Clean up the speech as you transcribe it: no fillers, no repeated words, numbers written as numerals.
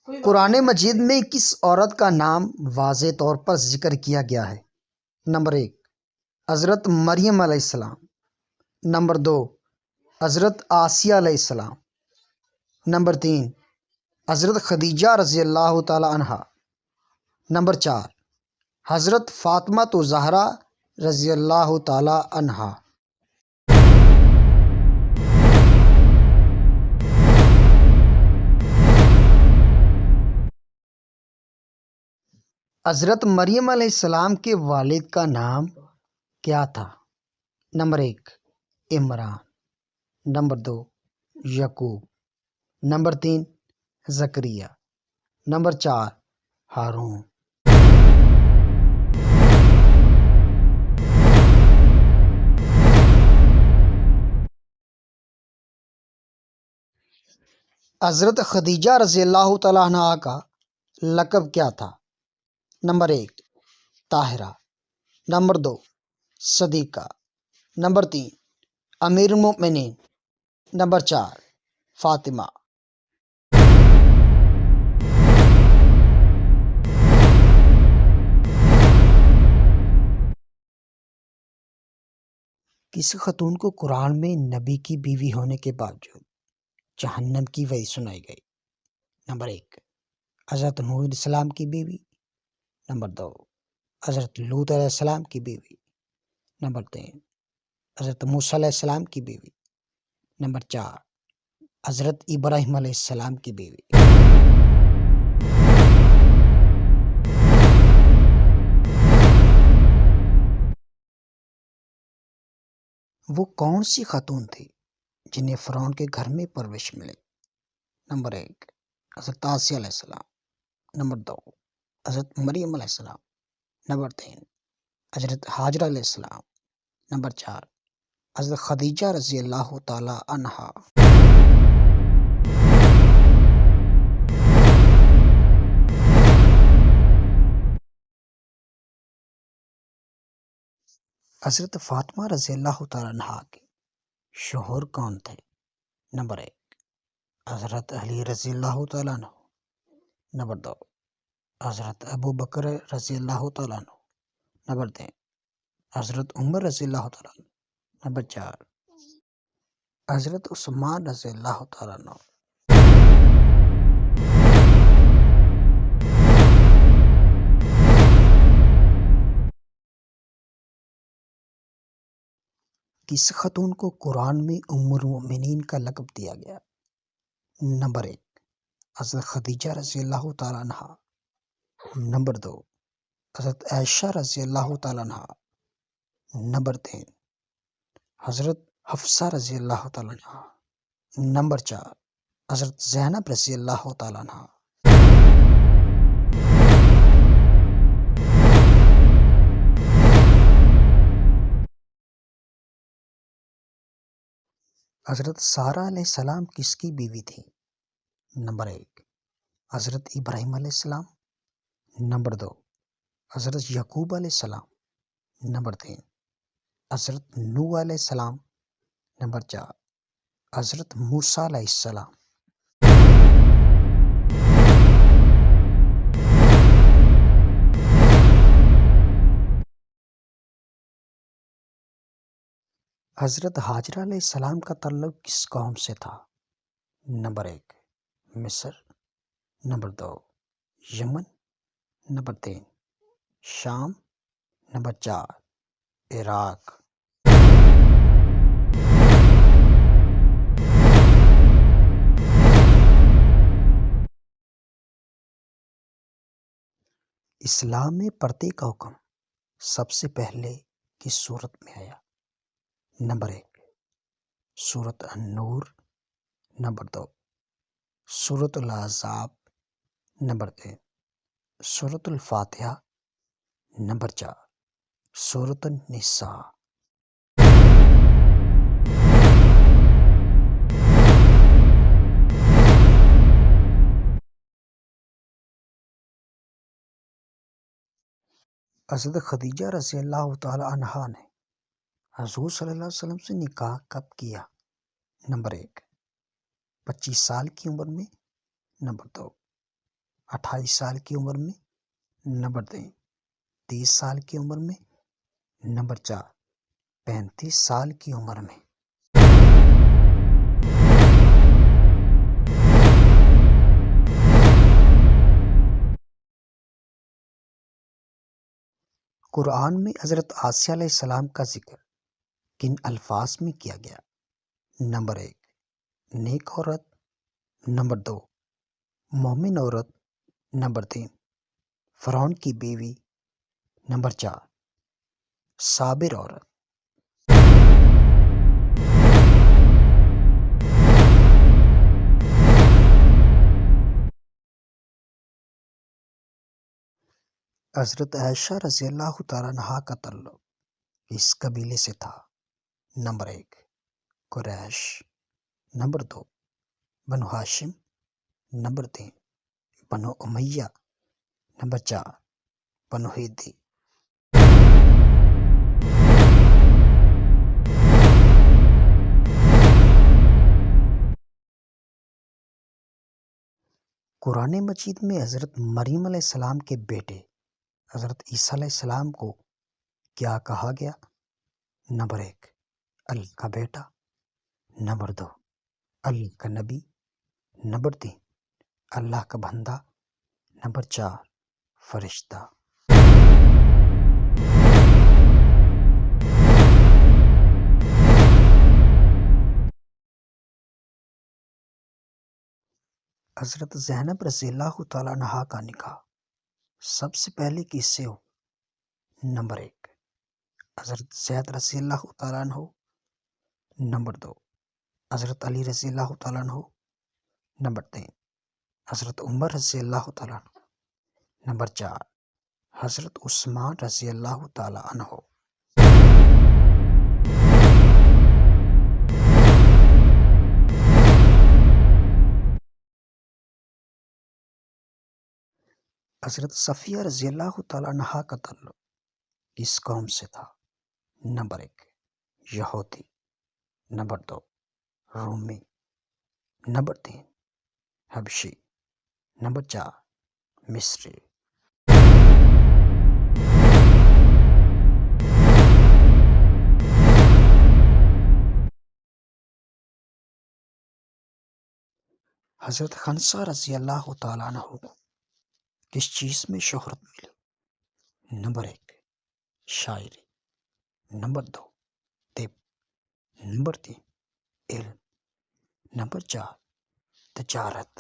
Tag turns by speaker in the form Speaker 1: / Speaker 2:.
Speaker 1: قرآن مجید میں کس عورت کا نام واضح طور پر ذکر کیا گیا ہے؟ نمبر 1 حضرت مریم علیہ السلام، نمبر 2 حضرت آسیہ علیہ السلام، نمبر 3 حضرت خدیجہ رضی اللہ تعالی عنہ، نمبر 4 حضرت فاطمہ زہرا رضی اللہ تعالی عنہ۔ حضرت مریم علیہ السلام کے والد کا نام کیا تھا؟ نمبر 1 عمران، نمبر 2 یعقوب، نمبر 3 زکریا، نمبر 4 ہارون۔ حضرت خدیجہ رضی اللہ تعالیٰ عنہ کا لقب کیا تھا؟ نمبر 1 طاہرہ، نمبر 2 صدیقہ، نمبر 3 امیر المؤمنین، نمبر 4 فاطمہ۔ کس خاتون کو قرآن میں نبی کی بیوی ہونے کے باوجود جہنم کی وعید سنائی گئی؟ نمبر 1 حضرت نوح علیہ السلام کی بیوی، نمبر 2 حضرت لوط علیہ السلام کی بیوی، نمبر 3 حضرت موسیٰ علیہ السلام کی بیوی، نمبر 4 حضرت ابراہیم علیہ السلام کی بیوی۔ وہ کون سی خاتون تھی جنہیں فرعون کے گھر میں پرورش ملی؟ نمبر 1 حضرت آسیہ علیہ السلام، نمبر 2 حضرت مریم علیہ السلام، نمبر 3 حضرت ہاجرہ علیہ السلام، نمبر 4 حضرت خدیجہ رضی اللہ تعالی عنہا۔ حضرت فاطمہ رضی اللہ تعالی عنہا کے شوہر کون تھے؟ نمبر 1 حضرت علی رضی اللہ تعالیٰ عنہ، نمبر 2 حضرت ابو بکر رضی اللہ تعالیٰ عنہ، نمبر 3 حضرت عمر رضی اللہ تعالیٰ عنہ، نمبر 4 حضرت عثمان رضی اللہ تعالیٰ عنہ۔ کس خاتون کو قرآن میں ام المؤمنین کا لقب دیا گیا؟ نمبر 1 حضرت خدیجہ رضی اللہ تعالیٰ عنہ، نمبر 2 حضرت عائشہ رضی اللہ تعالیٰ عنہ، نمبر 3 حضرت حفصہ رضی اللہ تعالیٰ عنہ، نمبر 4 حضرت زینب رضی اللہ تعالیٰ عنہ۔ حضرت سارہ علیہ السلام کس کی بیوی تھی؟ نمبر 1 حضرت ابراہیم علیہ السلام، نمبر 2 حضرت یعقوب علیہ السلام، نمبر 3 حضرت نوح علیہ السلام، نمبر 4 حضرت موسیٰ علیہ السلام۔ حضرت ہاجرہ علیہ السلام کا تعلق کس قوم سے تھا؟ نمبر 1 مصر، نمبر 2 یمن، نمبر 3 شام، نمبر 4 عراق۔ اسلام میں پردے کا حکم سب سے پہلے کس صورت میں آیا؟ نمبر 1 سورۃ النور، نمبر 2 سورۃ الاحزاب، نمبر 3 سورۃ الفاتحہ، نمبر 4 سورۃ النساء۔ حضرت خدیجہ رضی اللہ تعالی عنہا نے حضور صلی اللہ علیہ وسلم سے نکاح کب کیا؟ نمبر 1 25 سال کی عمر میں، نمبر 2 28 سال کی عمر میں. نمبر 3 30 سال کی عمر میں. نمبر 4 35 سال کی عمر میں. قرآن میں حضرت آسیہ علیہ السلام کا ذکر کن الفاظ میں کیا گیا؟ نمبر 1 نیک عورت. نمبر 2 مومن عورت. نمبر 3 فرعون کی بیوی. نمبر 4 صابر عورت. حضرت عائشہ رضی اللہ تعالیٰ عنہا کا تعلق کس قبیلے سے تھا؟ نمبر 1 قریش. نمبر 2 بنو ہاشم. نمبر 3 بنو امیہ. نمبر 4 بنو ہیدی. قرآن مجید میں حضرت مریم علیہ السلام کے بیٹے حضرت عیسیٰ علیہ السلام کو کیا کہا گیا؟ نمبر 1 اللہ کا بیٹا. نمبر 2 اللہ کا نبی. نمبر 3 اللہ کا بندہ. نمبر 4 فرشتہ. حضرت زینب رضی اللہ تعالیٰ عنہا کا نکاح سب سے پہلے کس سے ہو؟ نمبر 1 حضرت زید رضی اللہ تعالیٰ عنہ. نمبر 2 حضرت علی رضی اللہ تعالیٰ عنہ. نمبر 3 حضرت عمر رضی اللہ تعالیٰ عنہ. نمبر 4 حضرت عثمان رضی اللہ تعالیٰ عنہ. حضرت صفیہ رضی اللہ تعالیٰ عنہا کا تعلق کس قوم سے تھا؟ نمبر 1 یہودی. نمبر 2 رومی. نمبر 3 حبشی. نمبر 4 مصری. حضرت خنسہ رضی اللہ تعالیٰ عنہ کو کس چیز میں شہرت ملی؟ نمبر 1 شاعری. نمبر 2 طب. نمبر 3 علم. نمبر 4 تجارت.